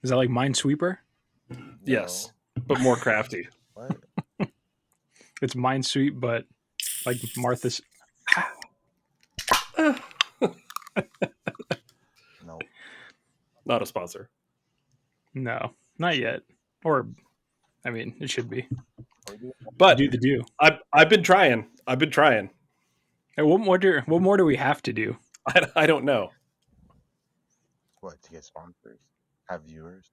Is that like Minesweeper? Yes, but more crafty. What? It's Minesweep, but like Martha's. No. Not a sponsor. No, not yet. Or, I mean, it should be. But Do the do. I've been trying. Hey, what more do we have to do? I don't know. What, to get sponsors? Have viewers?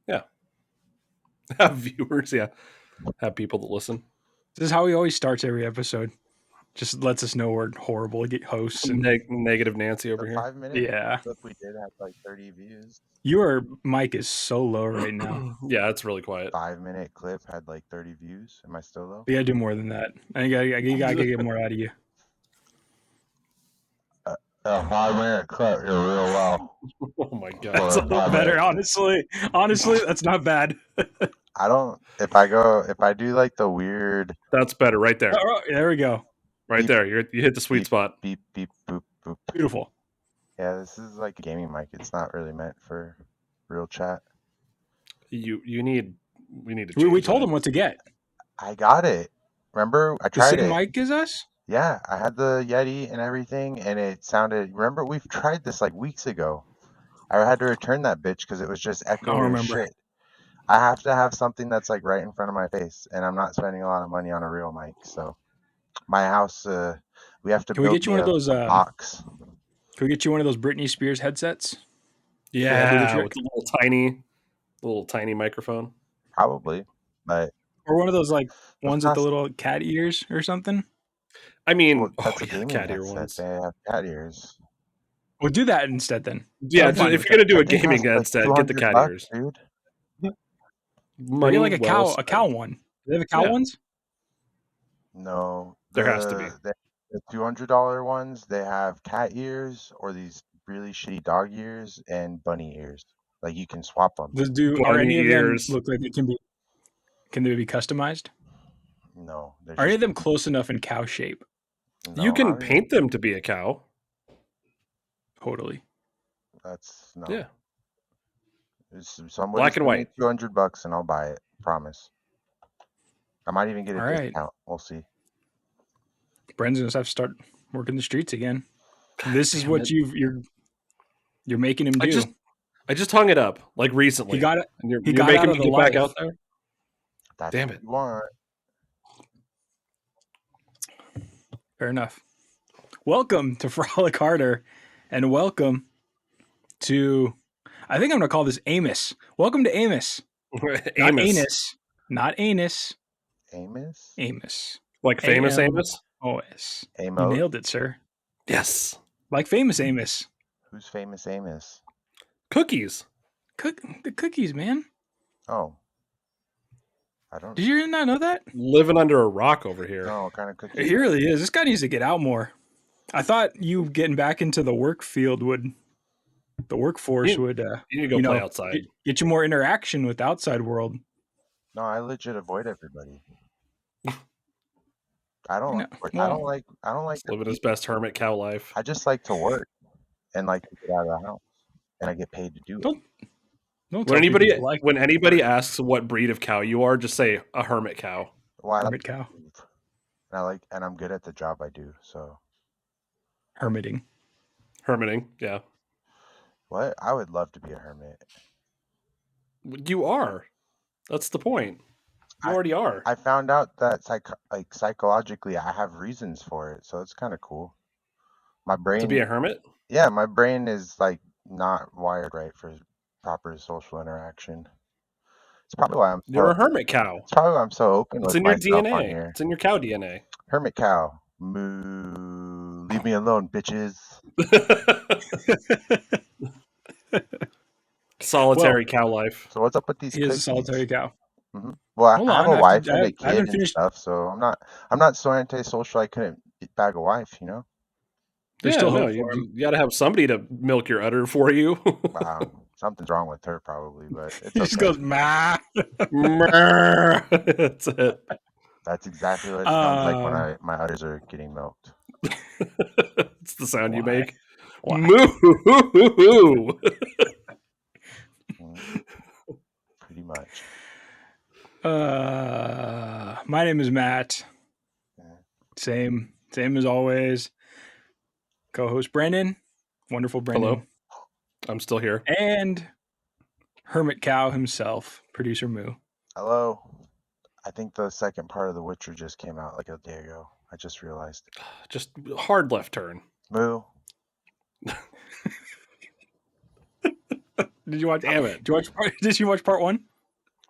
Have viewers, yeah. Have people that listen. This is how he always starts every episode. Just lets us know we're horrible hosts. And Negative Nancy over The here. 5-minute yeah, clip we did had like 30 views. your mic is so low right now. Yeah, it's really quiet. 5-minute clip had like 30 views. Am I still low? You gotta do more than that. You gotta get more out of you. A 5-minute clip, you're real well. Oh my god. That's a little better, honestly. Honestly, that's not bad. I don't. If I do like the weird. That's better right there. Oh, there we go. Right Beep, there. You hit the sweet beep, spot. Beep beep boop boop. Beautiful. Yeah, this is like a gaming mic. It's not really meant for real chat. We need to We told him what to get. I got it. Remember, I The tried same it. mic as us? Yeah, I had the Yeti and everything, and it sounded. Remember, we've tried this like weeks ago. I had to return that bitch because it was just echoing remember. shit. I have to have something that's like right in front of my face, and I'm not spending a lot of money on a real mic. So, my house, we have to Can we build get you me one of those? a box. Can we get you one of those Britney Spears headsets? Yeah, with the little tiny microphone. Probably, but Or one of those like ones with not- the little cat ears or something? I mean, well, that's a gaming cat ear headset. ones. They have cat ears. We'll do that instead then. Yeah, I'm fine if with you're gonna do I a think gaming that's like headset, get the 200 cat bucks, ears. dude. Or get like a well cow spent. one. Do they have a cow Yeah. ones? No, There has to be. The $200 ones. They have cat ears or these really shitty dog ears and bunny ears. Like you can swap them. Are any of them ears. look like they can be? Can they be customized? No, they're Are any just of them close enough in cow shape? no, You I can don't paint them to be a cow. Totally. That's no. Yeah. Somebody's Black and white. $200 and I'll buy it. Promise. I might even get a All right. discount. We'll see. Brennan's gonna have to start working the streets again. This is what you're making him do. I just hung it up like recently. He got it. And you're got making out me of the get back life. out there. That's Damn what it. you want. Fair enough. Welcome to Frolic Harder, and welcome to. I think I'm gonna call this Amos. Welcome to Amos. Not anus. Not anus. Amos? Amos. Like Famous Amos? OS. You Amos? nailed it, sir. Yes. Like Famous Amos. Who's Famous Amos? Cookies. The cookies, man. Oh. I don't Did you not know that? Living under a rock over here. know what kind of cookies. He really is. This guy needs to get out more. I thought you getting back into the work field would, the workforce would, You need to go play outside. Get you more interaction with the outside world. No, I legit avoid everybody. I don't. No, I don't like. I don't like. He's living his best hermit cow life. I just like to work and like to get out of the house, and I get paid to do it. Don't When tell anybody people like when anybody asks what breed of cow you are, just say a hermit cow. Well, I like hermit cow. to move. And I'm good at the job I do. So Hermiting. Hermiting, yeah. what? I would love to be a hermit. You are. That's the point. You already are. I found out that psychologically, I have reasons for it, so it's kind of cool. My brain To be a hermit? Yeah, my brain is like not wired right for proper social interaction. It's probably why You're a hermit cow. It's probably why I'm so open It's with in your myself on DNA. here. It's in your cow DNA. Hermit cow. Moo. Leave me alone, bitches. Solitary cow life. So what's up with these He is a cookies? solitary cow. Well, Hold I have on, a wife I and a haven't kid and finished- stuff, so I'm not so antisocial I couldn't bag a wife, you know? There's still hope for him. You got to have somebody to milk your udder for you. Wow. Something's wrong with her probably, but it's He just okay. goes, "Ma." That's it. That's exactly what it sounds like when my udders are getting milked. It's the sound you Why? make. Why? Moo. My name is Matt. Same as always. Co-host Brennan, wonderful Brennan. Hello. I'm still here. And Hermit Cow himself, Producer Moo. Hello. I think the second part of The Witcher just came out like a day ago. I just realized. Just hard left turn. Moo. Did you watch? Damn it. Did you watch part one?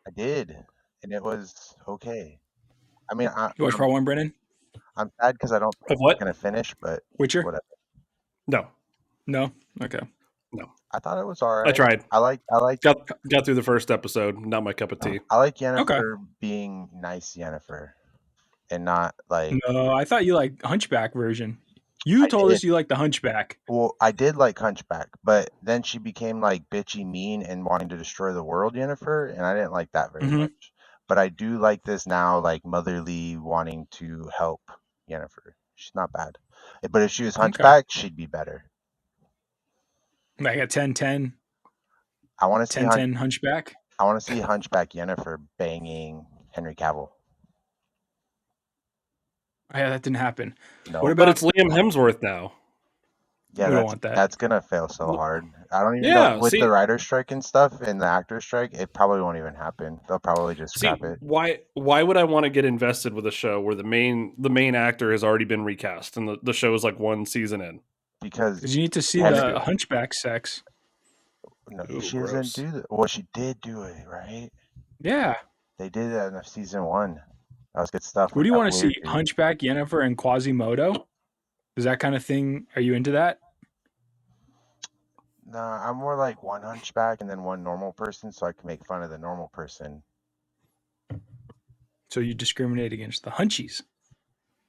I did, and it was okay. I mean, You watched part one, Brennan? I'm sad because I don't think Of what? I'm gonna finish, but Witcher? whatever. No. Okay. I thought it was alright. I tried. I like Got through the first episode. Not my cup of tea. I like Yennefer being nice Yennefer, and not like. No, I thought you liked Hunchback version. You told us you liked the Hunchback. Well, I did like Hunchback, but then she became like bitchy, mean, and wanting to destroy the world, Yennefer, and I didn't like that very much. But I do like this now, like motherly, wanting to help Yennefer. She's not bad, but if she was Hunchback, she'd be better. Like a 10-10. I want to see 10-10 Hunchback. I want to see Hunchback Yennefer banging Henry Cavill. Oh, yeah, that didn't happen. No, What But about? it's Liam Hemsworth now. Yeah, We don't want that. That's gonna fail so hard. I don't even know with the writer's strike and stuff and the actor's strike, it probably won't even happen. They'll probably just scrap it. Why would I want to get invested with a show where the main actor has already been recast and the show is like one season in? Because you need to see the Hunchback sex. No, she doesn't do that. Well, she did do it, right? Yeah. They did that in season 1. That was good stuff. What do you want to see? Hunchback, Yennefer, and Quasimodo? Is that kind of thing? Are you into that? Nah, I'm more like one Hunchback and then one normal person, so I can make fun of the normal person. So you discriminate against the Hunchies?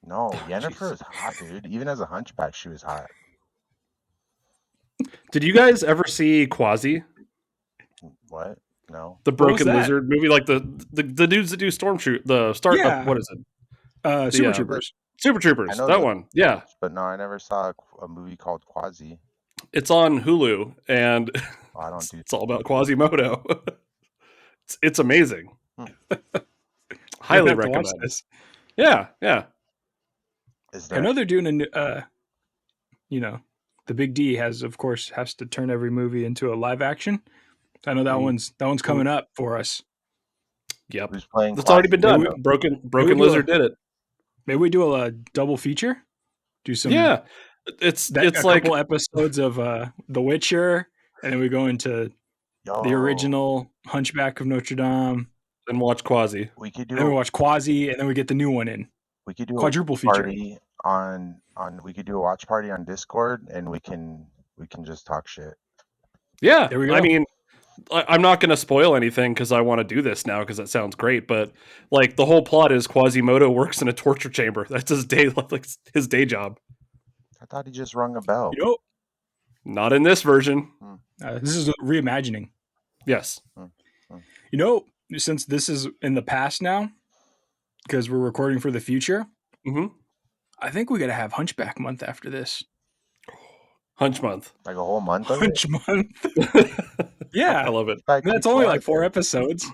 No, Yennefer is hot, dude. Even as a Hunchback, she was hot. Did you guys ever see Quasi? What? No. The Broken Lizard movie, like the dudes that do what is it? Super Troopers. Super Troopers. That one. Yeah. But no, I never saw a movie called Quasi. It's on Hulu, and it's all about Quasimodo. it's amazing. Highly recommend this. Yeah. I know they're doing a new, the Big D has to turn every movie into a live action. I know that one's coming up for us. Yep. It's already been done. Broken Lizard did it. Maybe we do a double feature. Do some It's like a couple episodes of The Witcher, and then we go into the original Hunchback of Notre Dame. And watch Quasi. We could do. Then we watch Quasi, and then we get the new one in. We could do quadruple a feature party on. We could do a watch party on Discord, and we can just talk shit. Yeah, there we go. I mean, I'm not going to spoil anything because I want to do this now because that sounds great. But like the whole plot is Quasimodo works in a torture chamber. That's his day job. I thought he just rung a bell. Not in this version. This is reimagining. Yes. Since this is in the past now, because we're recording for the future, I think we got to have Hunchback month after this. Hunch month. Like a whole month of Hunch month. Yeah. I love it. That's only like 4 episodes.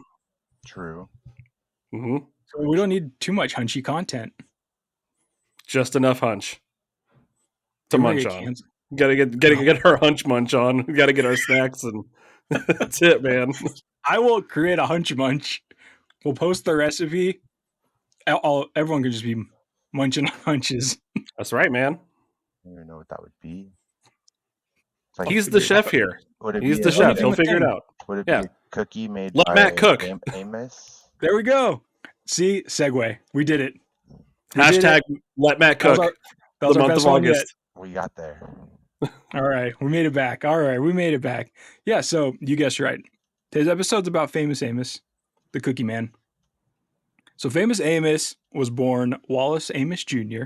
True. Mm-hmm. So we don't need too much hunchy content. Just enough hunch to munch on. Gotta get our hunch munch on. We gotta get our snacks, and that's it, man. I will create a hunch munch. We'll post the recipe. Everyone can just be munching hunches. That's right, man. I don't even know what that would be. Like, he's the chef here. He's the chef. He'll figure it out. Would it be a cookie made by Matt cook. Amos? There we go. See, segue. We did it. Hashtag let Matt cook. That was our month of August. We got there. All right. We made it back. Yeah, so you guessed right. Today's episode's about Famous Amos, the Cookie Man. So Famous Amos was born Wallace Amos Jr.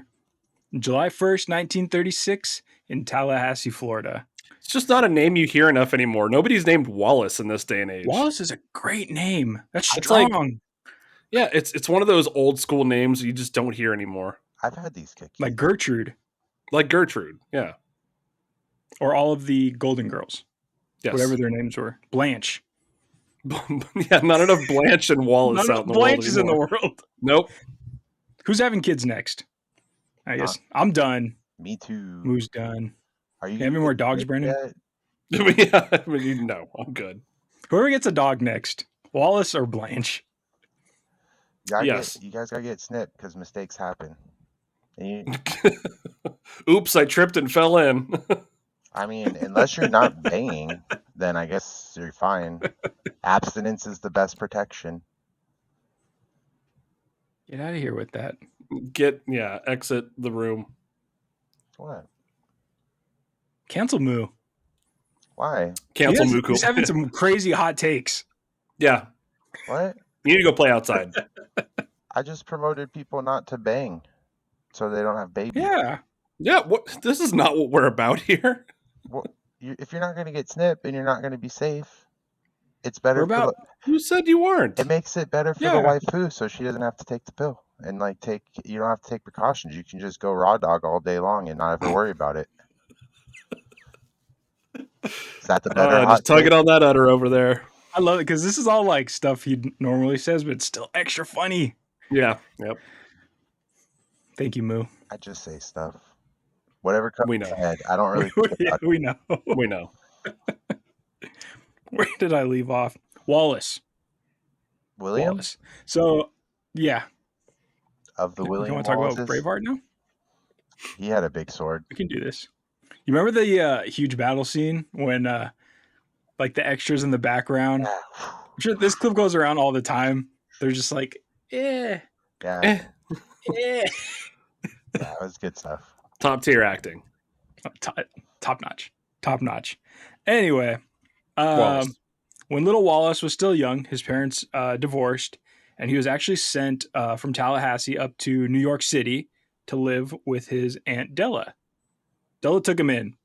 July 1st, 1936 in Tallahassee, Florida. It's just not a name you hear enough anymore. Nobody's named Wallace in this day and age. Wallace is a great name. That's strong. It's one of those old school names you just don't hear anymore. I've had these cookies. Like Gertrude, yeah. Or all of the Golden Girls. Yes. Whatever their names were. Blanche. Yeah, not enough Blanche and Wallace out in the Blanche is in world the anymore. world. Nope. Who's having kids next? I guess I'm done. Me too. Moo's done. Are you have any more dogs, Brennan? Yeah, I mean, no, I'm good. Whoever gets a dog next, Wallace or Blanche? Yes. You guys gotta get snipped because mistakes happen. Oops, I tripped and fell in. I mean, unless you're not banging, then I guess you're fine. Abstinence is the best protection. Get out of here with that. Exit the room. What? Cancel Moo. Why? Cancel Moo. He's having some crazy hot takes. Yeah. What? You need to go play outside. I just promoted people not to bang so they don't have babies. Yeah. Yeah, this is not what we're about here. Well, if you're not going to get snipped and you're not going to be safe, it's better Who said you weren't? It makes it better for the waifu so she doesn't have to take the pill and you don't have to take precautions. You can just go raw dog all day long and not ever worry about it. Is that the better hot just tugging on that udder over there. I love it because this is all like stuff he normally says, but it's still extra funny. Yeah. Yep. Thank you, Moo. I just say stuff. Whatever comes to my head. I don't really we know. We know. Where did I leave off? Wallace. William? Wallace. So, yeah. Of the William You want to talk about Braveheart now? He had a big sword. We can do this. You remember the huge battle scene when like the extras in the background? Yeah. I'm sure this clip goes around all the time. They're just like, Yeah. Yeah, that was good stuff. Top tier acting. Top notch. Anyway, when little Wallace was still young, his parents divorced, and he was actually sent from Tallahassee up to New York City to live with his Aunt Della. Della took him in.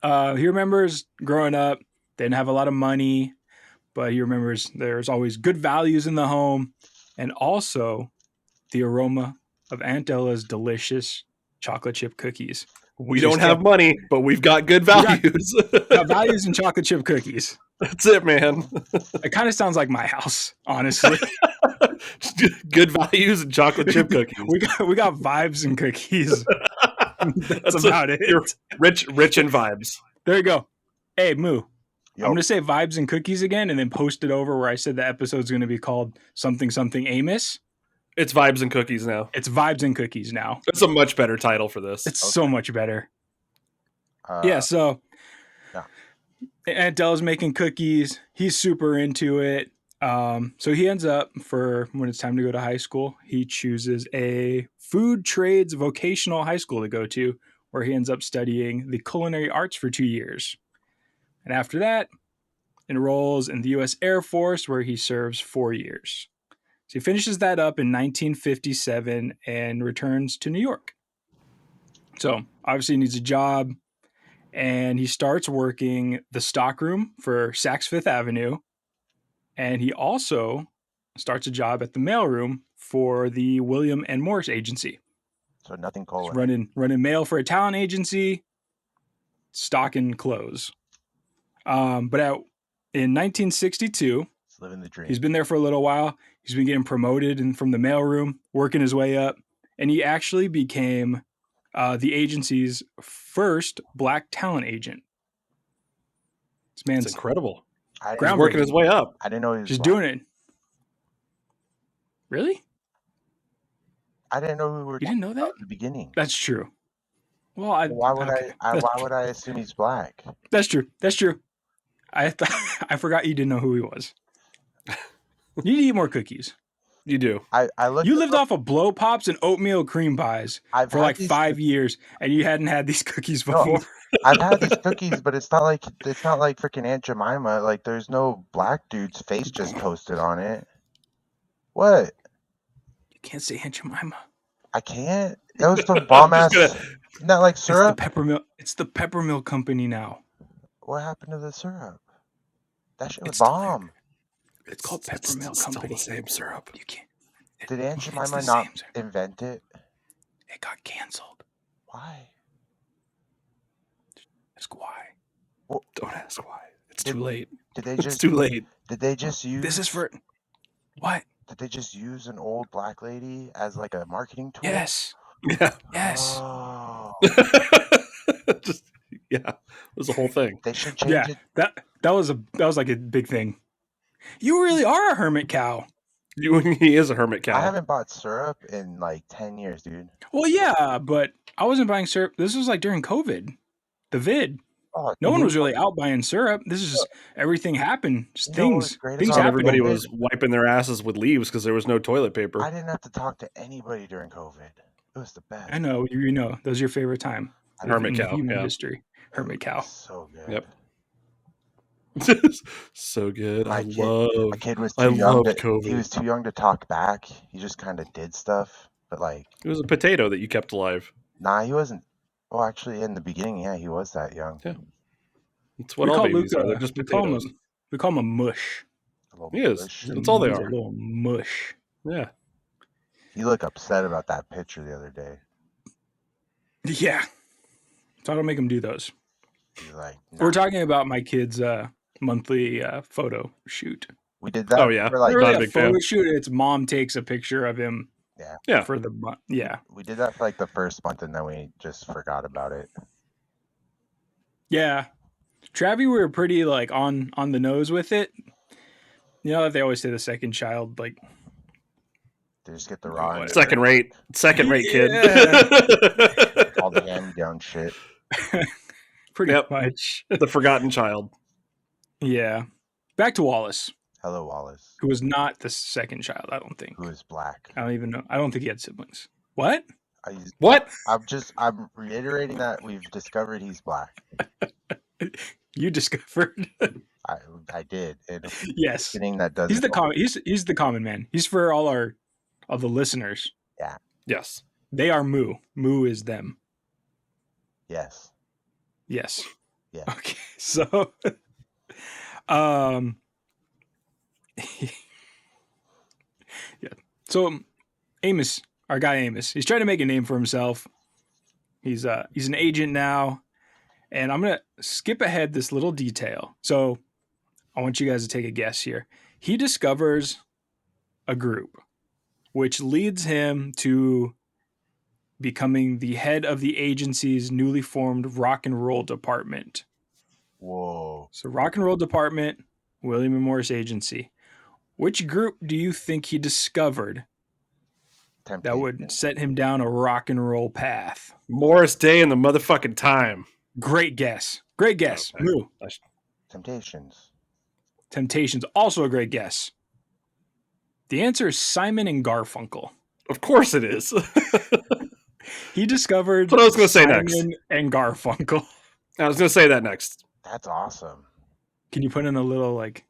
He remembers growing up, they didn't have a lot of money, but he remembers there's always good values in the home, and also the aroma of Aunt Della's delicious chocolate chip cookies. We don't have money, but we've got good values. Got values in chocolate chip cookies. That's it, man. It kind of sounds like my house, honestly. Good values and chocolate chip cookies. We got vibes and cookies. That's about it. You're rich in vibes. There you go. Hey, Moo. I'm going to say vibes and cookies again and then post it over where I said the episode's going to be called something Amos. It's vibes and cookies now. It's vibes and cookies now. It's a much better title for this. It's so much better. So Aunt Della's making cookies. He's super into it. So he ends up, for when it's time to go to high school, he chooses a food trades vocational high school to go to, where he ends up studying the culinary arts for 2 years. And after that, enrolls in the U.S. Air Force, where he serves 4 years. So he finishes that up in 1957 and returns to New York. So obviously he needs a job, and he starts working the stockroom for Saks Fifth Avenue. And he also starts a job at the mailroom for the William and Morris agency. So nothing cool. Running mail for a talent agency, stocking clothes. But in 1962, living the dream. He's been there for a little while. He's been getting promoted from the mailroom, working his way up, and he actually became the agency's first black talent agent. This man's incredible. He's working his way up. I didn't know he was just black. doing it. Really? I didn't know who we were. You didn't know that at the beginning. That's true. Well, why would I assume he's black? That's true. I forgot you didn't know who he was. You need to eat more cookies. You do. You lived off of blow pops and oatmeal cream pies for like 5 years, and you hadn't had these cookies before. No, I've had these cookies, but it's not like freaking Aunt Jemima. Like, there's no black dude's face just posted on it. What? You can't say Aunt Jemima. I can't. That was some bomb ass. Not like syrup. It's the Peppermilk Company now. What happened to the syrup? That shit was bomb. It's called Peppermilk Company. Still the same syrup. You can't. Did Aunt Jemima not invent it? It got canceled. Why? Ask why. Well, don't ask why. It's too late. Did they just? It's too late. Did they just use? This is for what? Did they just use an old black lady as like a marketing tool? Yes. Yeah. Yes. Oh. Just it was the whole thing. They should change it. That was like a big thing. You really are a hermit cow. He is a hermit cow. I haven't bought syrup in like 10 years, dude. Well, yeah, but I wasn't buying syrup. This was like during COVID, the vid. Oh, No one was really out buying syrup. This is just everything happened. Just things great happen. Everybody was wiping their asses with leaves because there was no toilet paper. I didn't have to talk to anybody during COVID. It was the best. I know. You know, that was your favorite time. Hermit in cow. Human history. Hermit cow. So good. Yep. So good. My kid was too I young. loved COVID. He was too young to talk back. He just kind of did stuff, but like it was a potato that you kept alive. Nah, he wasn't. Well, actually, in the beginning, yeah, he was that young. Yeah, that's what all babies are. They're just potatoes. We call him a mush. He is. That's all they are. A little mush. Yeah. You look upset about that picture the other day. Yeah. So I don't make him do those. He's like, nah. We're talking about my kid's monthly photo shoot. We did that. Oh yeah, for like really a photo shoot. It's mom takes a picture of him. Yeah. For the month. Yeah. We did that for like the first month, and then we just forgot about it. Yeah, Travi, we were pretty like on the nose with it. You know that they always say the second child like they just get the raw second rate kid. All the hand-down shit. Pretty much the forgotten child. Yeah. Back to Wallace. Hello, Wallace. Who was not the second child, I don't think. Who is black. I don't even know. I don't think he had siblings. What? What? I'm reiterating that we've discovered he's black. You discovered? I did. And yes. That doesn't. He's the common. He's the common man. He's for all the listeners. Yeah. Yes. They are Moo. Moo is them. Yes. Yes. Yeah. Okay. So, yeah. So, Amos, our guy Amos, he's trying to make a name for himself. He's an agent now, and I'm gonna skip ahead this little detail. So, I want you guys to take a guess here. He discovers a group, which leads him to becoming the head of the agency's newly formed rock and roll department. Whoa. So rock and roll department, William and Morris Agency. Which group do you think he discovered that would set him down a rock and roll path? Morris Day and the motherfucking Time. Great guess. Great guess. Okay. Moo. Temptations. Temptations. Also a great guess. The answer is Simon and Garfunkel. Of course it is. He discovered That's what I was going to say Simon next. And Garfunkel. I was going to say that next. That's awesome. Can you put in a little like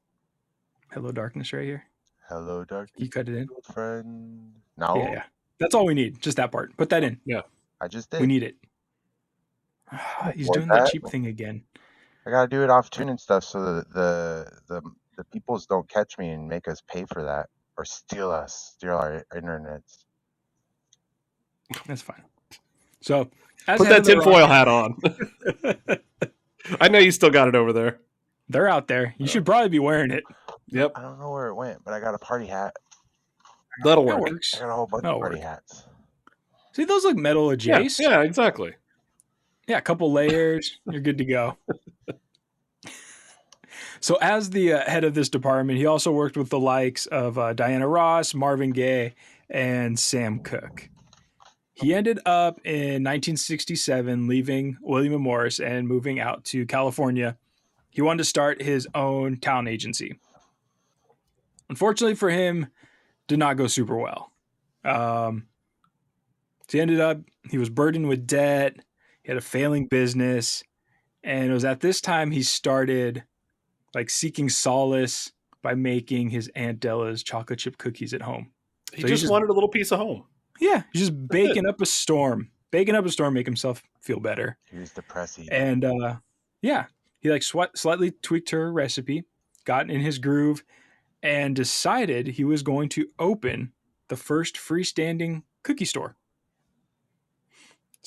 Hello Darkness right here? Hello Darkness. You cut it in? Friend. No. Yeah. That's all we need. Just that part. Put that in. Yeah. I just did. We need it. He's doing that cheap thing again. I gotta do it off tune and stuff so that the peoples don't catch me and make us pay for that or steal our internets. That's fine. So put that tinfoil hat on. I know you still got it over there. They're out there. You should probably be wearing it. Yep. I don't know where it went, but I got a party hat. That'll work. That works. I got a whole bunch of party hats. See, those look metal adjacent. Yeah, exactly. Yeah, a couple layers. You're good to go. So as the head of this department, he also worked with the likes of Diana Ross, Marvin Gaye, and Sam Cooke. He ended up in 1967 leaving William & Morris and moving out to California. He wanted to start his own talent agency. Unfortunately for him, did not go super well. So he ended up, he was burdened with debt. He had a failing business. And it was at this time he started like seeking solace by making his Aunt Della's chocolate chip cookies at home. He just wanted a little piece of home. Yeah, he's just baking up a storm. Make himself feel better. He was depressing. And yeah, he like slightly tweaked her recipe, got in his groove, and decided he was going to open the first freestanding cookie store.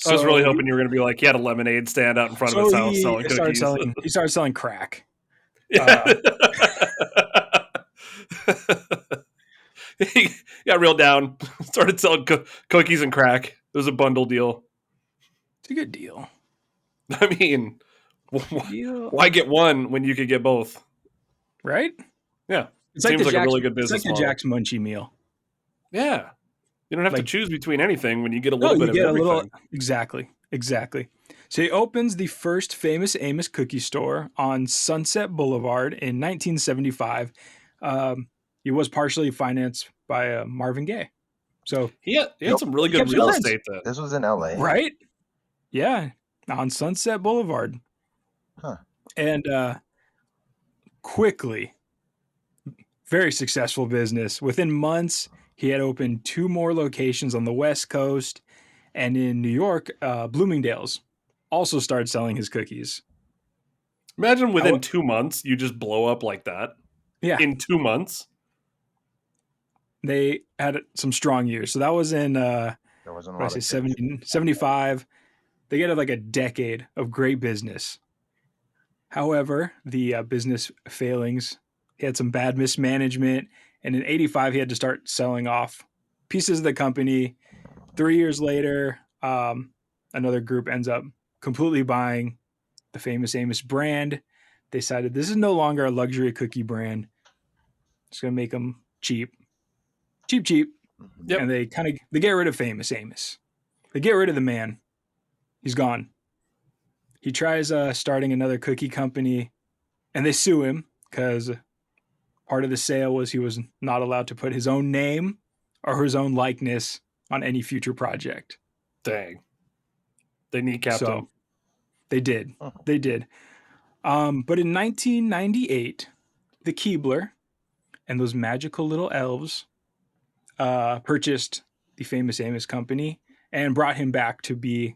I was really hoping you were going to be like, he had a lemonade stand out in front of his house selling cookies. He started selling crack. He got real down. Started selling cookies and crack. It was a bundle deal. It's a good deal. I mean, why get one when you could get both? Right? Yeah. It's like Seems like a really good it's business like the model. Jack's Munchie meal. Yeah. You don't have to choose between anything when you get a little bit of everything. Exactly. So he opens the first Famous Amos cookie store on Sunset Boulevard in 1975. He was partially financed by Marvin Gaye. So he had some really good real estate then. This was in LA. Right? Yeah. On Sunset Boulevard. Huh. And quickly, very successful business. Within months, he had opened 2 more locations on the West Coast, and in New York, Bloomingdale's also started selling his cookies. Imagine within 2 months, you just blow up like that. Yeah. In 2 months. They had some strong years. So that was in, there wasn't a lot of 75. They get like a decade of great business. However, the business failings, he had some bad mismanagement. And in 85, he had to start selling off pieces of the company. 3 years later, another group ends up completely buying the Famous Amos brand. They decided this is no longer a luxury cookie brand. It's going to make them cheap. Cheap. Yep. And they get rid of Famous Amos. They get rid of the man. He's gone. He tries starting another cookie company, and they sue him because part of the sale was he was not allowed to put his own name or his own likeness on any future project. Dang. They kneecapped him. They did. They did. But in 1998, the Keebler and those magical little elves purchased the Famous Amos company and brought him back to be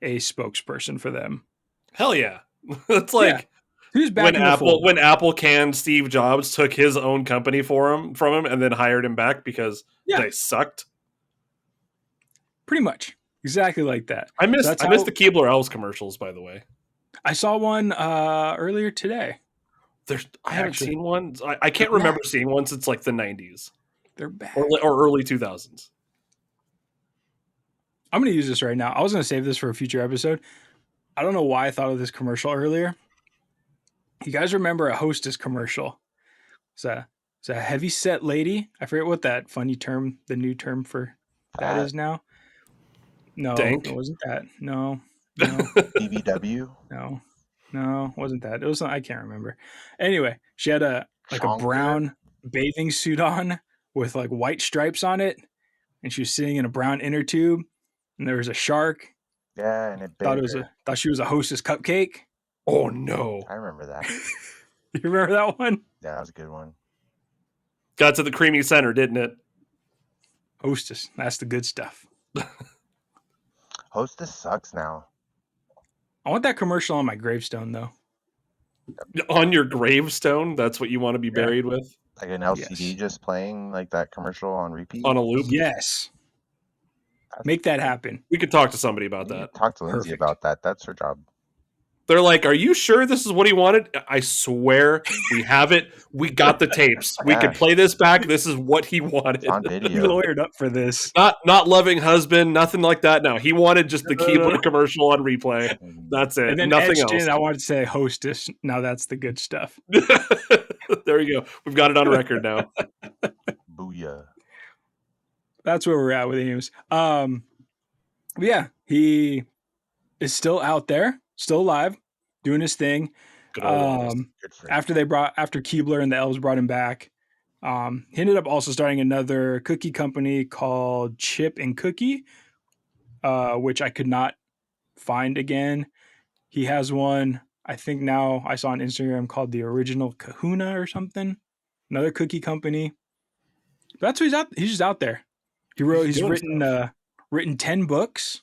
a spokesperson for them. Hell yeah. That's like who's back when Apple canned Steve Jobs, took his own company from him and then hired him back because they sucked. Pretty much. Exactly like that. I missed the Keebler Elves commercials, by the way. I saw one earlier today. I haven't seen one. I can't remember seeing one since like the 90s. They're back. Or early 2000s. I'm going to use this right now. I was going to save this for a future episode. I don't know why I thought of this commercial earlier. You guys remember a Hostess commercial? It's a heavy set lady. I forget what that funny term, the new term for that is now. No, Dank? it wasn't that. No. BBW? No, it wasn't that. It was I can't remember. Anyway, she had a brown bathing suit on with like white stripes on it, and she was sitting in a brown inner tube, and there was a shark. Yeah, and it thought she was a Hostess cupcake. Oh no. I remember that. You remember that one? Yeah, that was a good one. Got to the creamy center, didn't it? Hostess. That's the good stuff. Hostess sucks now. I want that commercial on my gravestone, though. On your gravestone? That's what you want to be buried with? Like an LCD just playing like that commercial on repeat? On a loop? Yes. Make that happen. We could talk to somebody about that. Talk to Lindsay about that. That's her job. They're like, are you sure this is what he wanted? I swear we have it. We got the tapes. We could play this back. This is what he wanted. It's on video. He lawyered up for this. Not loving husband, nothing like that. No, he wanted just the Keebler commercial on replay. That's it. And then nothing else. I wanted to say Hostess. Now that's the good stuff. There you go. We've got it on record now. Booyah. That's where we're at with Amos. Yeah, he is still out there, still alive, doing his thing. After Keebler and the Elves brought him back, he ended up also starting another cookie company called Chip and Cookie, which I could not find again. He has one, I think now I saw on Instagram, called the Original Kahuna or something. Another cookie company. That's what he's out. He's just out there. He's written 10 books.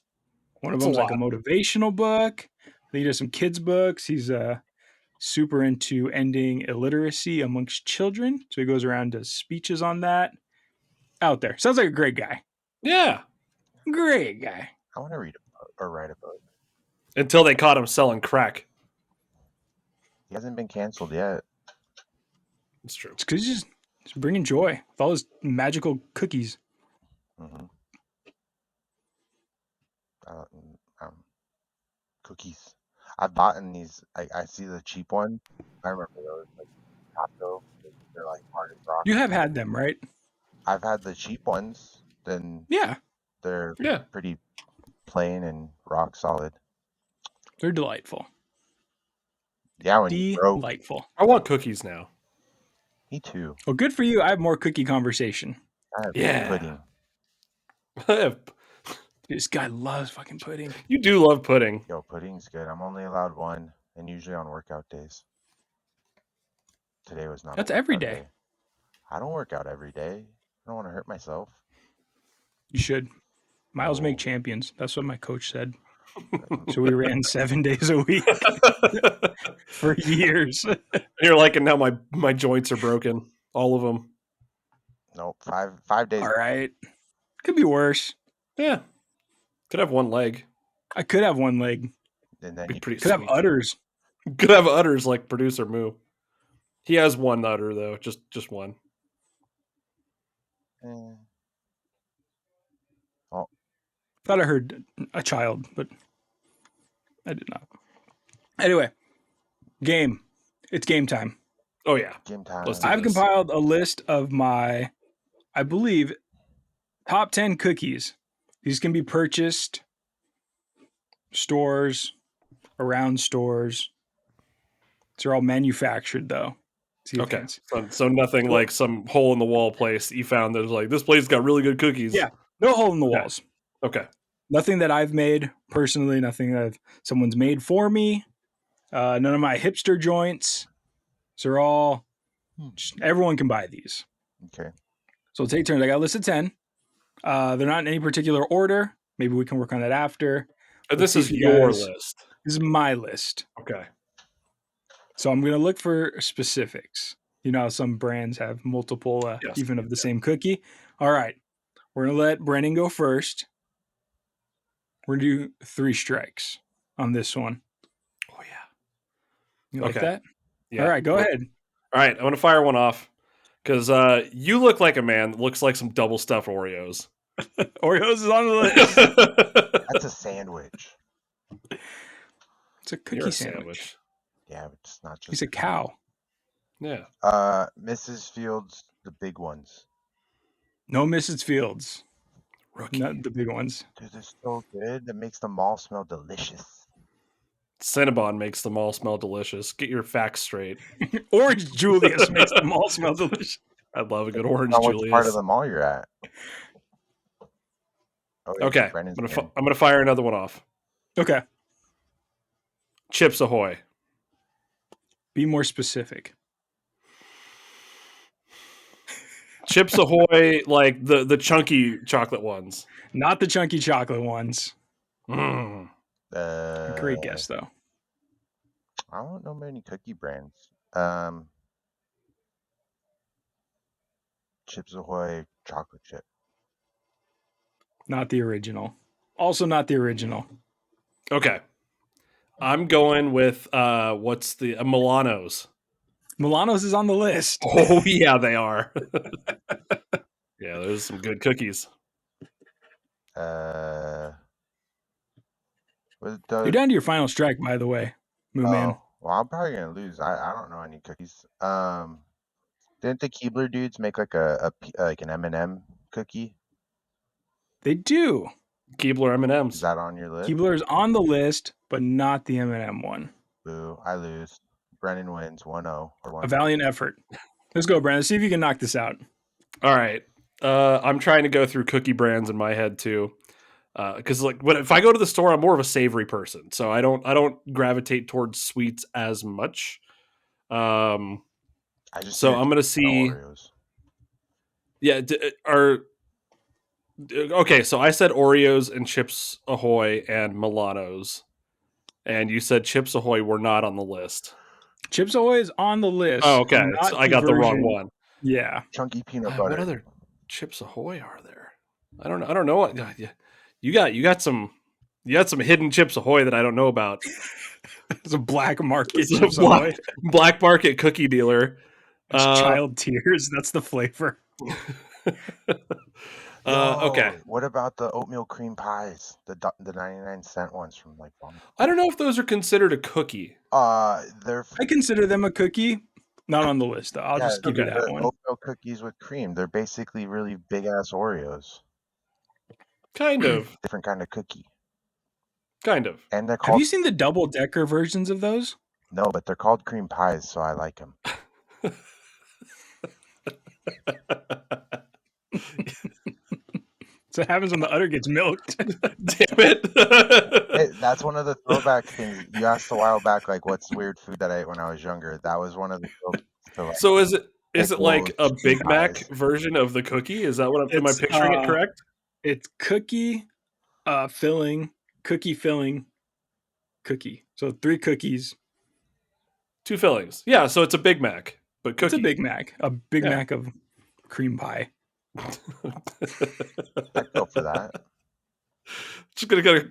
One of them's like a motivational book. Then he does some kids books. He's super into ending illiteracy amongst children. So he goes around, does speeches on that. Out there. Sounds like a great guy. Yeah. Great guy. I want to read a book or write a book. Until they caught him selling crack. He hasn't been canceled yet. It's true. It's because Just bringing joy with all those magical cookies. Mm-hmm. Cookies. I've bought in these. I see the cheap ones. I remember those, like Costco. They're like hard as rock. You have had them, right? I've had the cheap ones. Then Yeah, they're Yeah. pretty plain and rock solid. they're delightful. Yeah, when you broke. Delightful. I want cookies now. Me too. Well, good for you. I have more cookie conversation. I have Yeah. pudding. This guy loves fucking pudding. You do love pudding. Yo, pudding's good. I'm only allowed one, and usually on workout days. Today was not. That's every day. I don't work out every day. I don't want to hurt myself. You should. Miles make champions. That's what my coach said. So we ran 7 days a week for years. You're like, and now my joints are broken. All of them. Nope. 5 days. All right. Could be worse. Yeah. Could have one leg. I could have one leg. And then Be pretty Could have sweet. udders. Could have udders like Producer Moo. He has one udder though, just one. Oh, Thought I heard a child, but I did not. Anyway, game. It's game time. Oh yeah. game time. Let's do I've this. compiled a list of my, I believe, top 10 cookies. These can be purchased stores, around stores. They're all manufactured though. See if Okay. that's- So nothing like some hole in the wall place you found that's like, this place got really good cookies. Yeah. No hole in the Okay. walls. Okay. Nothing that I've made personally. Nothing that someone's made for me. None of my hipster joints. They're all. Everyone can buy these. Okay. So we'll take turns. I got a list of 10. They're not in any particular order. Maybe we can work on that after. But this Let's is see if you your guys- list. This is my list. Okay. So I'm going to look for specifics. You know how some brands have multiple, Yes. even of the same cookie. All right. We're going to let Brennan go first. We're going to do 3 strikes on this one. Oh yeah. You like Okay. that? Yeah. All right. Go ahead. All right. I'm gonna fire one off because you look like a man that looks like some double stuffed Oreos. Oreos is on the list. That's a sandwich. It's a cookie You're a sandwich. Yeah, but it's not just. He's a cow. Yeah. Mrs. Fields, the big ones. No Mrs. Fields. Rookie. Not the big ones. Dude, they're so good. That makes them all smell delicious. Cinnabon makes them all smell delicious. Get your facts straight. Orange Julius makes them all smell delicious. I love a good orange Not which Julius. part of the mall you're at. Oh, yeah, Okay. Brennan's I'm in. gonna fire another one off. Okay. Chips Ahoy. Be more specific. Chips Ahoy, like the chunky chocolate ones. Not the chunky chocolate ones. Mm. Great guess, though. I don't know many cookie brands. Chips Ahoy chocolate chip. Not the original. Also not the original. Okay. I'm going with what's the Milano's. Milano's is on the list. Oh yeah, they are. Yeah, there's some good cookies. You're You're down to your final strike, by the way, Moo Man. Well, I'm probably gonna lose. I don't know any cookies. Didn't the Keebler dudes make like like an M&M cookie? They do. Keebler Is M&Ms. that on your list? Keebler's on the list, but not the M&M one. Boo! I lose. Brennan wins 1-0 or 1. A valiant effort. Let's go, Brandon. See if you can knock this out. All right. I'm trying to go through cookie brands in my head too. Because if I go to the store, I'm more of a savory person, so I don't gravitate towards sweets as much. I just So did I'm gonna see. Oreos. Yeah, okay. So I said Oreos and Chips Ahoy and Milano's, and you said Chips Ahoy were not on the list. Chips Ahoy is on the list. Oh, okay. not So I got the wrong version- one. Yeah. Chunky peanut What butter. other Chips Ahoy are there? I don't know what. You got some hidden Chips Ahoy that I don't know about. It's a black market It's a Chips Ahoy. black market cookie dealer. It's child tears. That's the flavor. Okay. What about the oatmeal cream pies? The 99-cent ones from like. I don't know if those are considered a cookie. They're. I consider them a cookie. Not on the list though. I'll just give you that one. Oatmeal cookies with cream. They're basically really big ass Oreos. Kind of. Different kind of cookie. Kind of. And they're called. Have you seen the double decker versions of those? No, but they're called cream pies, so I like them. So it happens when the udder gets milked. Damn it. That's one of the throwback things. You asked a while back, like, what's weird food that I ate when I was younger? That was one of the throwbacks. So is it like a Big Mac version of the cookie? Is that what am I picturing it correct? It's cookie filling, cookie filling, cookie. So 3 cookies. 2 fillings. Yeah, so it's a Big Mac, but cookie. It's a Big Mac. A Big Mac of cream pie. I'd go for that. Just gonna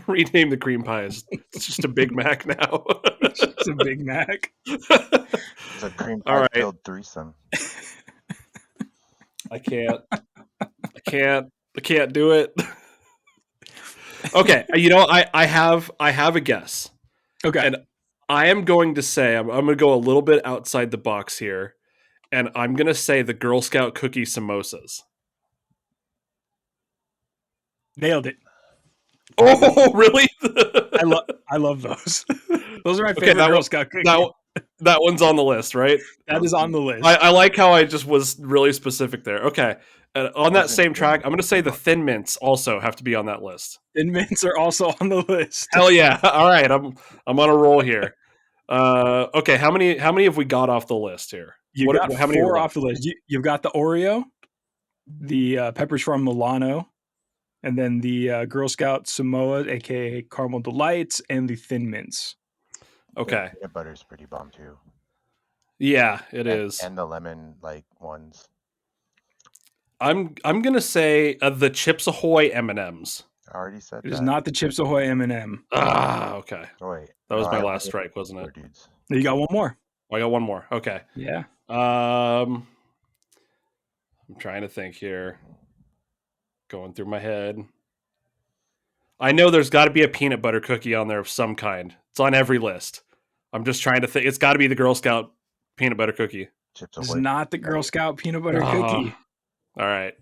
rename the cream pie. It's just a Big Mac now. It's a Big Mac. It's a cream pie filled threesome. I can't do it. Okay, I have a guess. Okay. And I am going to say I'm going to go a little bit outside the box here, and I'm going to say the Girl Scout cookie samosas. Nailed it. Oh, really? I love those. Those are my favorite Girl Scout cookies. That one's on the list, right? That is on the list. I like how I just was really specific there. Okay. On that same track, I'm going to say the Thin Mints also have to be on that list. Thin Mints are also on the list. Hell yeah. All right. I'm on a roll here. Okay. How many have we got off the list here? How many 4 off the list? You've got the Oreo, the Peppers from Milano, and then the Girl Scout Samoa, aka Caramel Delights, and the Thin Mints. Okay. Peanut butter's pretty bomb too. Yeah, it is. And the lemon ones. I'm gonna say the Chips Ahoy M&Ms. I already said it is not the Chips Ahoy M&M. Ah, okay. Oh, wait, that was my last strike, wasn't it? Dudes. You got one more. I got one more. Okay. Yeah. I'm trying to think here. Going through my head. I know there's got to be a peanut butter cookie on there of some kind. It's on every list. I'm just trying to think. It's got to be the Girl Scout peanut butter cookie. It's not the Girl Scout peanut butter cookie. All right.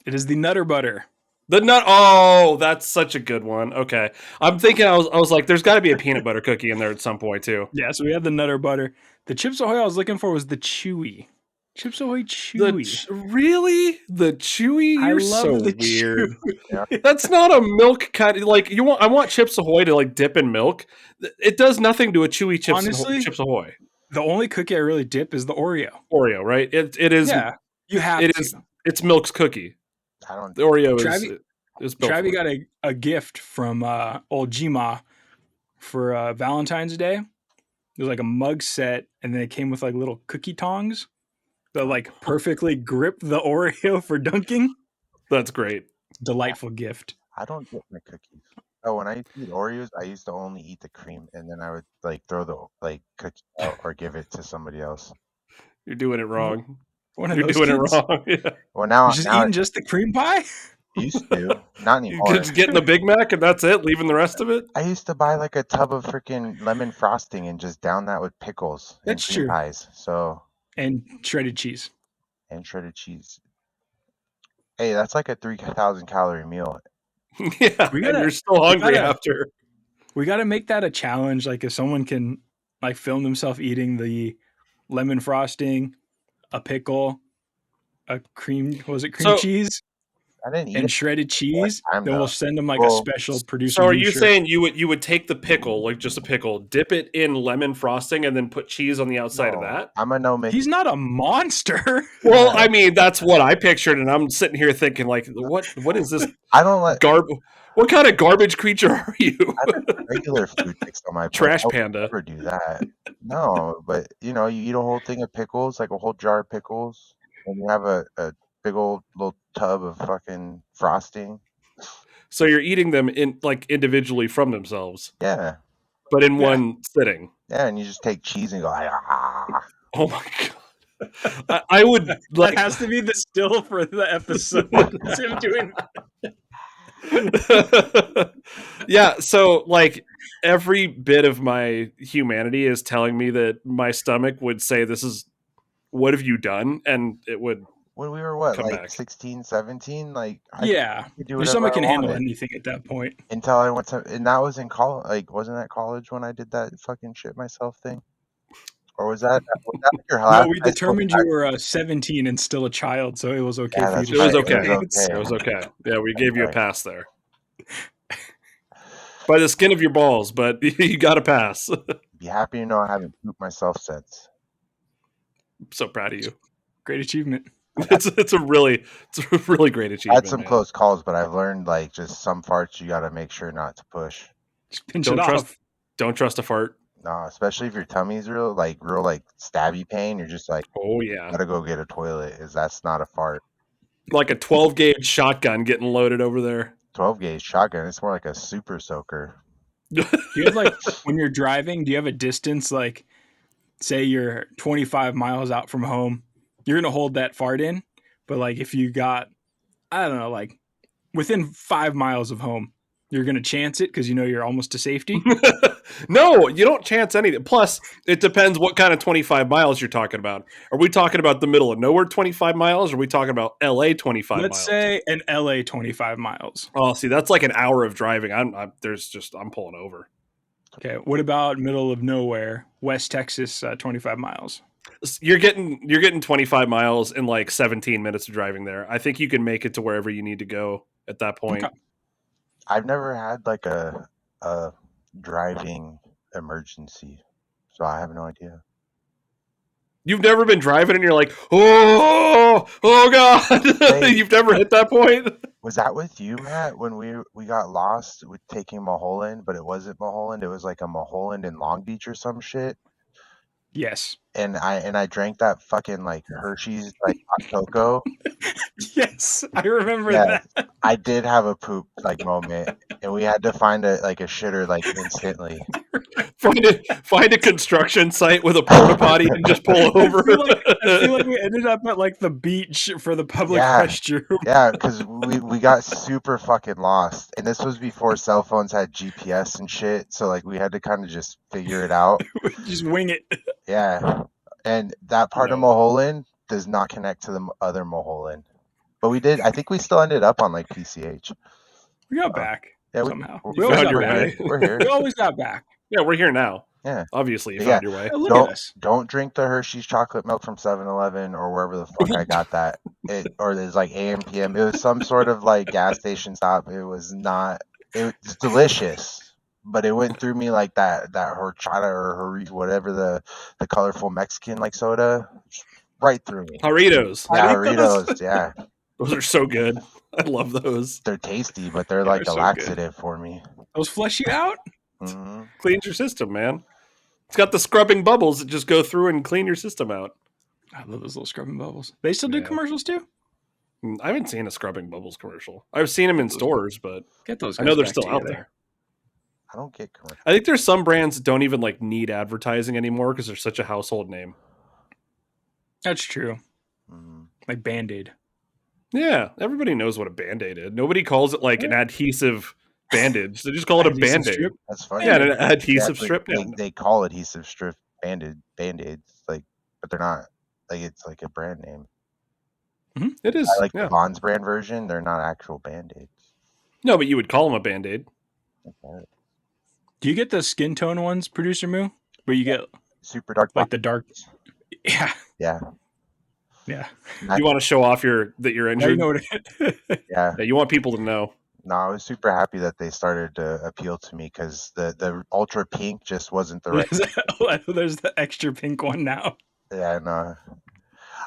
It is the Nutter Butter. The nut. Oh, that's such a good one. Okay. I'm thinking, I was like, there's got to be a peanut butter cookie in there at some point too. Yeah, so we have the Nutter Butter. The Chips Ahoy I was looking for was the Chewy. Chips Ahoy Chewy. Really? The Chewy? You're so the weird. Chewy. That's not a milk kind of, like, I want Chips Ahoy to like dip in milk. It does nothing to a Chewy Chips Ahoy. The only cookie I really dip is the Oreo. Oreo, right? It is. Yeah, you have to. It's Milk's cookie. The Oreo is built. Travi got a gift from old Gma for Valentine's Day. It was like a mug set, and then it came with like little cookie tongs that like perfectly grip the Oreo for dunking. That's great. Delightful gift. I don't get my cookies. Oh, when I used to eat Oreos, I used to only eat the cream, and then I would like throw the cookie out or give it to somebody else. You're doing it wrong. You're doing it wrong. Yeah. Well, now you're just eating just the cream pie. Used to, not anymore. Just getting the Big Mac and that's it, leaving the rest of it. I used to buy like a tub of freaking lemon frosting and just down that with pickles and cream pies. So and shredded cheese. Hey, that's like a 3,000 calorie meal. Yeah, you're still hungry after. We got to make that a challenge. Like if someone can like film themselves eating the lemon frosting, a pickle, a cream cheese? I didn't eat and shredded cheese. Then we'll send them like a special producer. So are you saying you would take the pickle, like just a pickle, dip it in lemon frosting, and then put cheese on the outside of that? I'm a no-make. He's not a monster. Well, I mean, that's what I pictured, and I'm sitting here thinking, like, what is this? I don't like What kind of garbage creature are you? I have regular food mixed on my plate. Trash panda. I would never do that. No, but you eat a whole thing of pickles, like a whole jar of pickles, and you have a big old little tub of fucking frosting. So you're eating them in like individually from themselves. Yeah. But in one sitting. Yeah, and you just take cheese and go, ah. Oh my god. I would That has to be the still for the episode. It's him doing yeah, so like every bit of my humanity is telling me that my stomach would say, this is, what have you done? And it would When we were what, come like back. 16, 17, like I yeah. could do Your whatever stomach I can handle wanted anything at that point. until I went to, and that was in college. Like, wasn't that college when I did that fucking shit myself thing? Or was that your No, last we high school determined you practice? were 17 and still a child, so it was okay Yeah, for you that's to It was right. shit It okay. was pants. okay. It was okay. Yeah, we gave you a Right. pass there. By the skin of your balls, but you got a pass. Be happy to know I haven't pooped myself since. I'm so proud of you. Great achievement. It's a really great I achievement. had some man. close calls, but I've learned like just some farts you got to make sure not to push. Just pinch Don't it trust off. Don't trust a fart. No, especially if your tummy's real stabby pain. You're just like, Oh yeah, gotta go get a toilet. That's not a fart. like a 12 gauge shotgun getting loaded over there. 12 gauge shotgun. It's more like a super soaker. Do you have like when you're driving? Do you have a distance like, say you're 25 miles out from home, you're gonna hold that fart in, but like if you got, I don't know, like within 5 miles of home, you're gonna chance it because you know you're almost to safety. No, you don't chance anything. Plus, it depends what kind of 25 miles you're talking about. Are we talking about the middle of nowhere 25 miles? Or are we talking about LA 25 Let's miles? say an LA 25 miles. Oh, see, that's like an hour of driving. I'm pulling over. Okay, what about middle of nowhere, West Texas, 25 miles? You're getting 25 miles in like 17 minutes of driving there. I think you can make it to wherever you need to go at that point. Okay. I've never had like a driving emergency, so I have no idea. You've never been driving and you're like, oh God. Wait. You've never hit that point? Was that with you, Matt, when we got lost with taking Mulholland, but it wasn't Mulholland, it was like a Mulholland in Long Beach or some shit? Yes. And I drank that fucking like Hershey's like hot cocoa. Yes, I remember Yeah, that. I did have a poop like moment, and we had to find a shitter like instantly. Find a construction site with a porta potty and just pull over. I feel like we ended up at like the beach for the public Yeah. restroom. Yeah, because we got super fucking lost, and this was before cell phones had GPS and shit, so like we had to kind of just figure it out. Just wing it. Yeah, and that part of No. Mulholland does not connect to the other Mulholland, but we did. I think we still ended up on like PCH. We got back Yeah, somehow. we We always found got your back. way. We're here. We always got back. Yeah, we're here now. Yeah. Obviously, you Yeah. found your way. Oh, look at us. Don't drink the Hershey's chocolate milk from 7-Eleven or wherever the fuck I got that. Or there's like AM PM. It was some sort of like gas station stop. It was not. It was delicious, but it went through me like that horchata or whatever the colorful Mexican like soda, right through me. Doritos. Yeah, Doritos. Yeah, Those are so good. I love those. they're tasty, but they're like they're a so laxative for me. Those flush you out? Hmm. Cleans your system, man. It's got the scrubbing bubbles that just go through and clean your system out. I love those little scrubbing bubbles. They still do Yeah. commercials too? I haven't seen a scrubbing bubbles commercial. I've seen them in stores, but Get those. I know guys they're back still out together. there. I don't get commercials. I think there's some brands that don't even like need advertising anymore because they're such a household name. That's true. Mhm. Like Band-Aid. Yeah, everybody knows what a Band-Aid is. Nobody calls it like an adhesive bandage. They just call it a Adhesive Band-Aid. strip? That's funny. Yeah, an adhesive but strip. Yeah. They call adhesive strip band-aids, like, but they're not. Like it's like a brand name. It is. I like Yeah. the Vons brand version. They're not actual band-aids. No, but you would call them a Band-Aid. Okay. Do you get the skin tone ones, Producer Moo? Where you get Super dark. like the dark. Yeah. Yeah. Yeah. You want to show off that you're Now injured. you know what it Yeah. Yeah, you want people to know. No, I was super happy that they started to appeal to me because the ultra pink just wasn't the right. There's the extra pink one now. Yeah, no.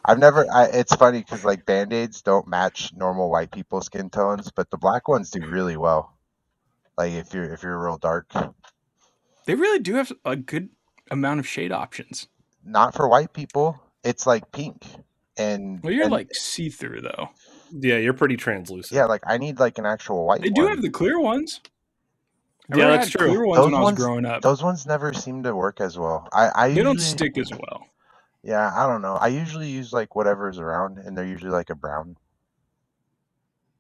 I've never. It's funny because like band-aids don't match normal white people's skin tones, but the black ones do really well. Like if you're real dark. They really do have a good amount of shade options. Not for white people. It's like pink. And Well, you're and, like see-through though. Yeah, you're pretty translucent. yeah, like I need like an actual white They do one. have the clear ones. I Yeah, remember that's I had true. Clear ones Those when I was ones- growing up. Those ones never seem to work as well. I They don't usually, stick as well. Yeah, I don't know. I usually use like whatever's around, and they're usually like a brown.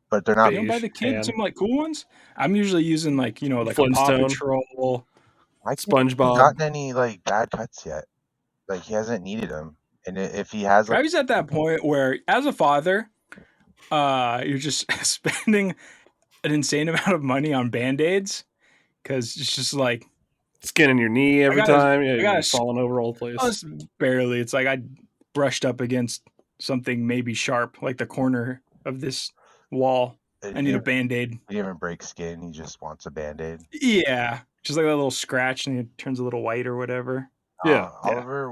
But they're not. You don't buy Beige, the kids tan, some like cool ones? I'm usually using like like a Paw Flintstone, Patrol. I can't SpongeBob. gotten any like bad cuts yet. Like he hasn't needed them, and if he has, like, Travis at that point where, as a father, you're just spending an insane amount of money on Band-Aids because it's just like Skin in your knee I every got time. Yeah, I you're got falling over all the place. barely. It's like I brushed up against something maybe sharp, like the corner of this wall. I need a Band-Aid. he didn't even break skin. He just wants a Band-Aid. Yeah, just like a little scratch and it turns a little white or whatever. Yeah. Oliver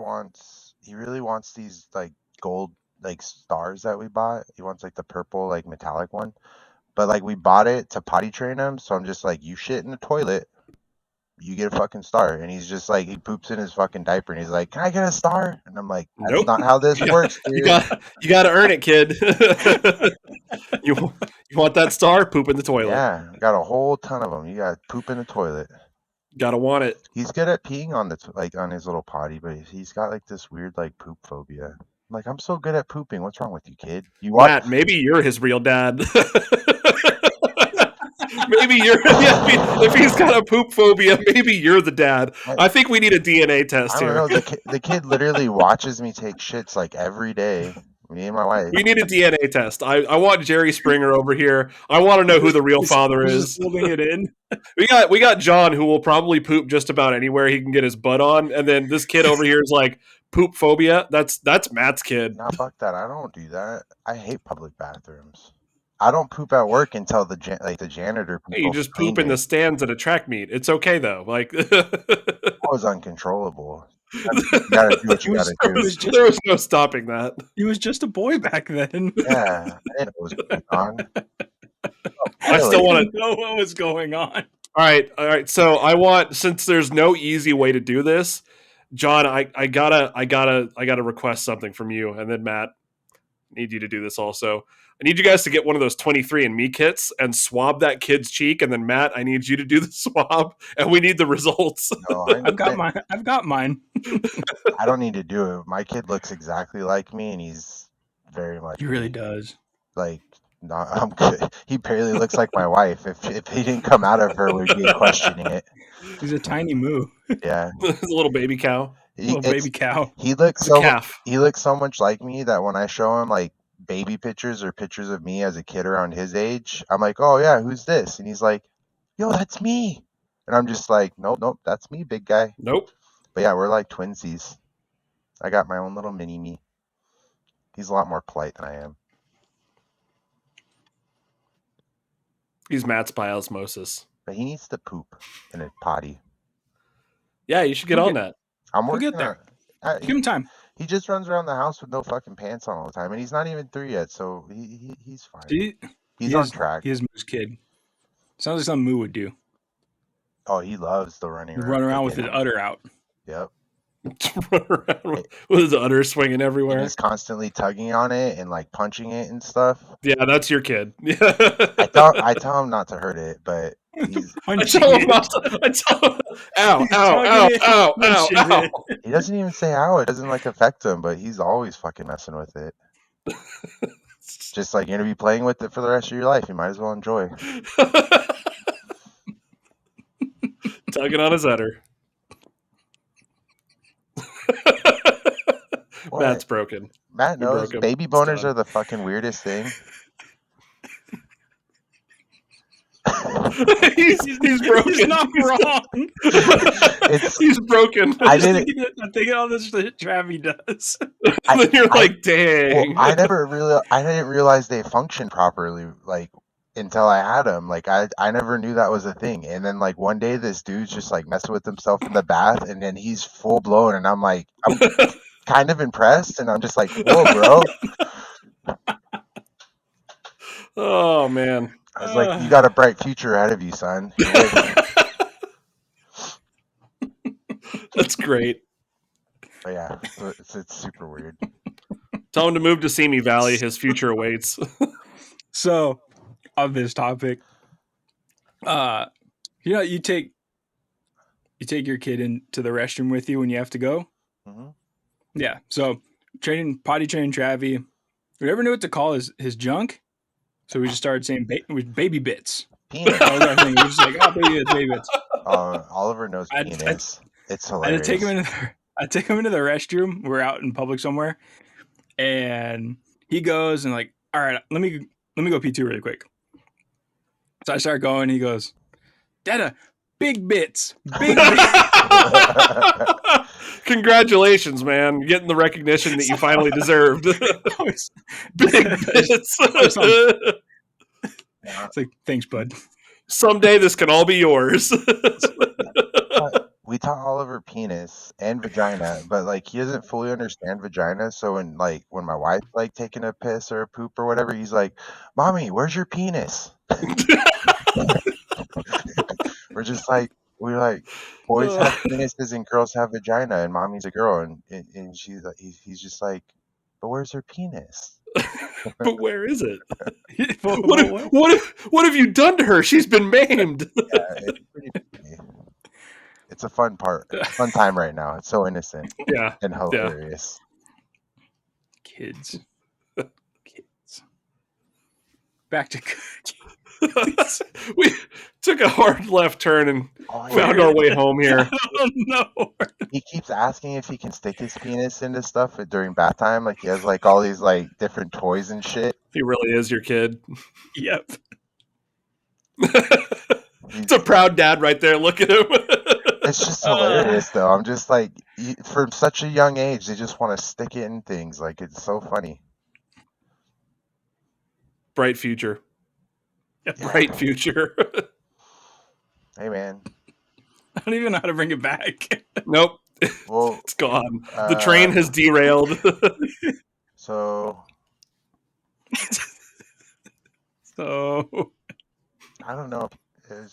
he really wants these like gold like stars that we bought. He wants like the purple like metallic one. But like we bought it to potty train him, so I'm just like, you shit in the toilet, you get a fucking star. And he's just like, he poops in his fucking diaper and he's like, can I get a star? And I'm like, that's Nope. not how this works, You dude. got to earn it, kid. you want that star? Poop in the toilet. Yeah, got a whole ton of them. You got poop in the toilet. Gotta want it. He's good at peeing on like on his little potty, but he's got like this weird like poop phobia. I'm like, I'm so good at pooping. What's wrong with you, kid? You watch? Matt, maybe you're his real dad. Maybe you're. If he's got a poop phobia, maybe you're the dad. I think we need a DNA test I don't here. know. The kid literally watches me take shits like every day. Me and my wife. We need a DNA test. I want Jerry Springer over here. I want to know who the real father He's is. just holding it in. We got John, who will probably poop just about anywhere he can get his butt on, and then this kid over here is like poop phobia. That's Matt's kid. Nah, fuck that. I don't do that. I hate public bathrooms. I don't poop at work until the janitor Hey, you people just poop cleaned in the it. stands at a track meet. It's okay though. Like That was uncontrollable. You gotta do what you gotta do. there was no stopping that. He was just a boy back then. Yeah, I didn't know what was going on. I still want to know what was going on. All right. So I want, since there's no easy way to do this, John, I gotta request something from you, and then Matt, I need you to do this also. I need you guys to get one of those 23andMe kits and swab that kid's cheek, and then Matt, I need you to do the swab, and we need the results. No, I've got mine. I don't need to do it. My kid looks exactly like me, and he's very much. He really does. Like, no, I'm good. He barely looks like my wife. If he didn't come out of her, we'd be questioning it. He's a tiny moo. Yeah, a little baby cow. Baby cow. He looks calf. He looks so much like me that when I show him like baby pictures or pictures of me as a kid around his age, I'm like, oh yeah, who's this? And he's like, yo, that's me. And I'm just like, nope, that's me, big guy. Nope. But yeah, we're like twinsies. I got my own little mini me. He's a lot more polite than I am. He's Matt's by osmosis. But he needs to poop in a potty. Yeah, you should get on that. I'm working get there. Give him time. He just runs around the house with no fucking pants on all the time, and he's not even 3 yet, so he's fine. He's on track. He is Moo's kid. Sounds like something Moo would do. Oh, he loves the running around. Run around with his udder out. Yep. Run around with his udder swinging everywhere. And he's constantly tugging on it and like punching it and stuff. Yeah, that's your kid. I tell him not to hurt it, but he's ow. He doesn't even say ow. It doesn't like affect him, but he's always fucking messing with it. Just like, you're gonna be playing with it for the rest of your life. You might as well enjoy. Tugging on his udder. Matt's broken. Matt knows baby boners are the fucking weirdest thing. he's broken. He's not wrong. He's broken. I'm thinking all this shit Travi does. Then you're like, dang. Well, I didn't realize they function properly, like, until I had him. Like, I never knew that was a thing. And then like one day this dude's just like messing with himself in the bath, and then he's full blown, and I'm like, I'm kind of impressed, and I'm just like, whoa, bro. Oh man. I was like, you got a bright future ahead of you, son. That's great. But yeah, it's super weird. Tell him to move to Simi Valley. His future awaits. So, on this topic, you take your kid into the restroom with you when you have to go. Mm-hmm. Yeah. So potty training Travi. We never knew what to call his junk, so we just started saying baby bits. Penis. That was our thing. We were just like, oh, baby bits. Oliver knows penis. It's hilarious. I take him into the restroom. We're out in public somewhere, and he goes and like, all right, let me go P2 really quick. So I start going. He goes, Dada, big bits, big bits. Congratulations, man! You're getting the recognition that you finally deserved. Big bits. It's like, thanks, bud. Someday this can all be yours. We taught Oliver penis and vagina, but like he doesn't fully understand vagina. So when my wife's like taking a piss or a poop or whatever, he's like, "Mommy, where's your penis?" We're like, boys have penises and girls have vagina, and mommy's a girl, and he's just like, "But where's her penis?" But where is it? What have you done to her? She's been maimed. Yeah, it's pretty funny. It's a fun time right now. It's so innocent. Yeah. And hilarious. Kids. Back to we took a hard left turn and found our way home here. Oh, no. He keeps asking if he can stick his penis into stuff during bath time. Like he has like all these like different toys and shit. He really is your kid. Yep. It's a proud dad right there. Look at him. It's just hilarious though. I'm just like, from such a young age, they just want to stick it in things. Like it's so funny. Bright future. Bright future. Hey man. I don't even know how to bring it back. Nope. Well, it's gone. The train has derailed. So I don't know. That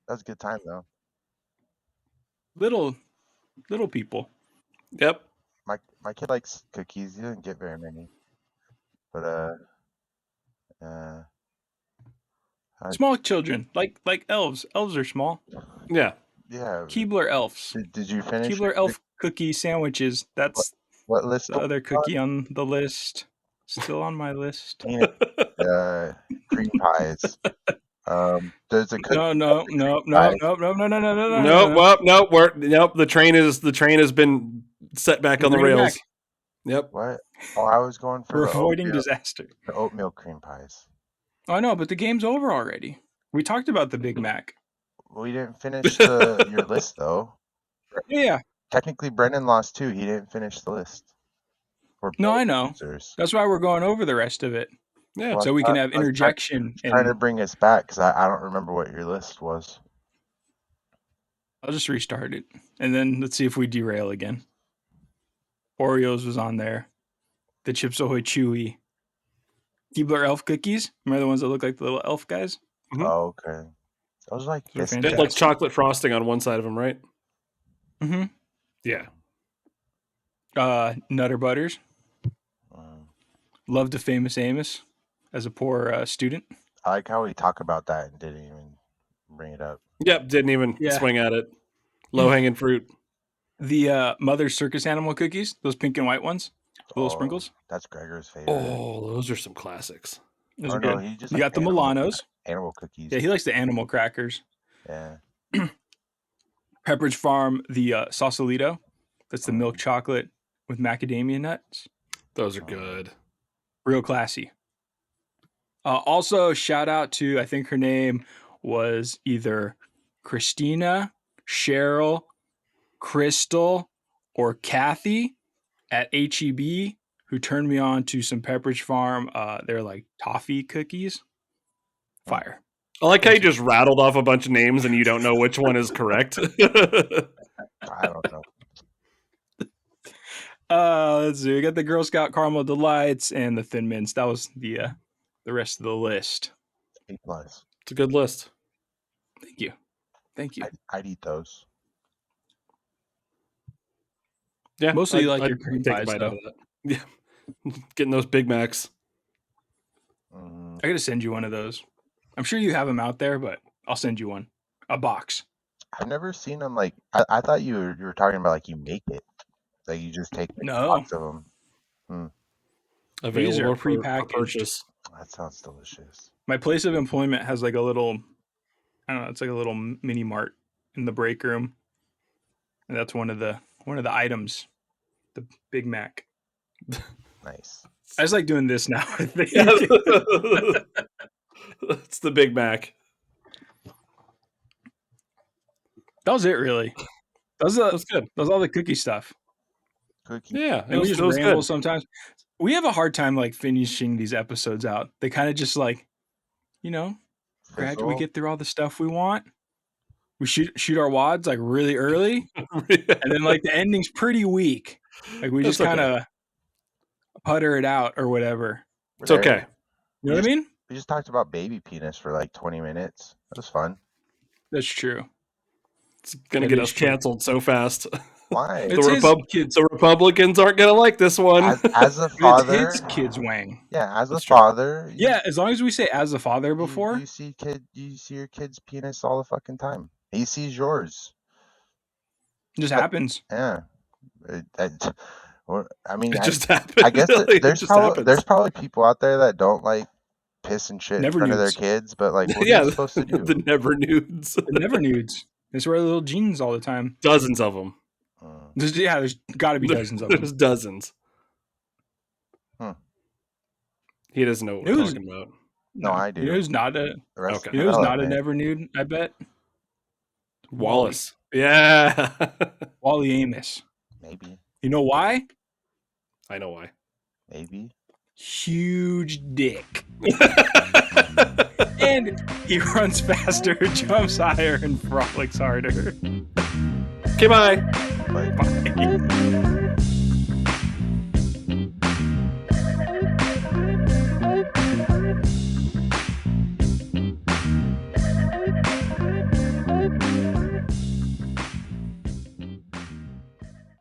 was a good time though. Little people. Yep. My kid likes cookies. He doesn't get very many. But small children, like elves. Elves are small. Yeah. Yeah. Keebler elves. Did you finish Keebler elf cookie sandwiches? That's what list? The other cookie on the list. Still on my list. Cream pies. There's a cookie. No. Nope. The train has been set back on the rails. Yep. What? Oh, I was going for avoiding disaster. The oatmeal cream pies. Oh, I know, but the game's over already. We talked about the Big Mac. We didn't finish your list though. Yeah. Technically, Brennan lost too. He didn't finish the list. No, I know. That's why we're going over the rest of it. Yeah. So we can have interjection. Trying to bring us back because I don't remember what your list was. I'll just restart it, and then let's see if we derail again. Oreos was on there. The Chips Ahoy Chewy. Keebler elf cookies. Remember the ones that look like the little elf guys? Mm-hmm. Oh, okay. Those like like chocolate frosting on one side of them, right? Mm-hmm. Yeah. Nutter Butters. Loved the Famous Amos as a poor student. I like how we talk about that and didn't even bring it up. Yep, didn't even swing at it. Low-hanging fruit. The Mother's Circus Animal cookies, those pink and white ones, little sprinkles. That's Gregor's favorite. Oh, those are some classics. Those are good. You got the Milanos. Animal cookies. Yeah, he likes the animal crackers. Yeah. Pepperidge Farm, the Sausalito. That's the milk chocolate with macadamia nuts. Those are good. Real classy. Also, shout out to, I think her name was either Christina, Cheryl, Crystal, or Kathy at HEB, who turned me on to some Pepperidge Farm. They're like toffee cookies. Fire. I like how you just rattled off a bunch of names and you don't know which one is correct. I don't know. Let's see. We got the Girl Scout Caramel Delights and the Thin Mints. That was the rest of the list. A+. It's a good list. Thank you. I'd eat those. Yeah, mostly like your cream pies, though. Yeah, getting those Big Macs. I gotta send you one of those. I'm sure you have them out there, but I'll send you one. A box. I've never seen them like. I thought you were talking about like you make it. Like you just take a No. box of them. These are Available for prepackaged. purchase. That sounds delicious. My place of employment has like a little, I don't know, it's like a little mini mart in the break room, and that's one of the items, the Big Mac. Nice. I just like doing this now. I think. It's the Big Mac. That was it, really. That was good. That was all the cookie stuff. Cookie. Yeah, And we just ramble good. sometimes. We have a hard time like finishing these episodes out. They kind of just like, you know, we get through all the stuff we want. We shoot our wads like really early, and then like the ending's pretty weak. Like we just kind of putter it out or whatever. It's okay. You know what I mean? We just talked about baby penis for like 20 minutes. That was fun. That's true. It's gonna get us canceled so fast. Why? The Republicans aren't gonna like this one. As a father, it's his kid's wang. Yeah, as a father. Yeah, as long as we say as a father before. You see your kid's penis all the fucking time. He sees yours. It just happens. Yeah. I mean, it just happens. I guess there's probably people out there that don't like piss and shit in front of their kids, but like, what are you supposed to do? The never nudes. The never nudes. They wear little jeans all the time. Dozens of them. There's got to be dozens of them. There's dozens. He doesn't know what we're talking about. No, I do. You know who's not a never nude, I bet? Wallace. Yeah. Wally Amos. Maybe. You know why? I know why. Maybe. huge dick. And he runs faster, jumps higher, and frolics harder. Okay, bye. Bye. Bye.